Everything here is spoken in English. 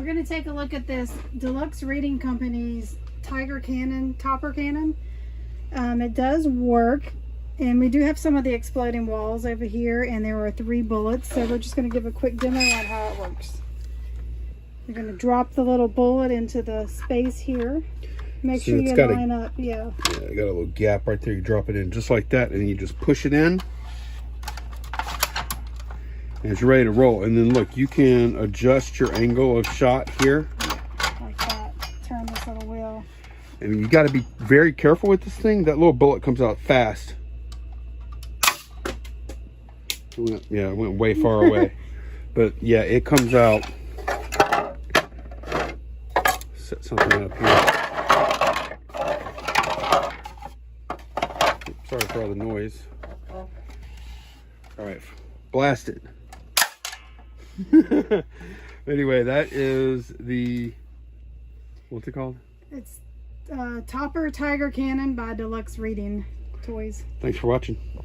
we're going to take a look at this Deluxe Reading Company's Tiger Cannon, Topper Cannon. It does work, and we do have some of the exploding walls over here, and there are 3 bullets, so we're just going to give a quick demo on how it works. We're going to drop the little bullet into the space here. Make sure you line up, yeah. Yeah, I got a little gap right there. You drop it in just like that, and you just push it in. And it's ready to roll. And then look, you can adjust your angle of shot here. Like that. Turn this little wheel. And you got to be very careful with this thing. That little bullet comes out fast. It went way far away. But yeah, it comes out. Set something up here. Sorry for all the noise. All right, blast it. Anyway, that is the, what's it called? It's Topper Tiger Cannon by Deluxe Reading Toys. Thanks for watching.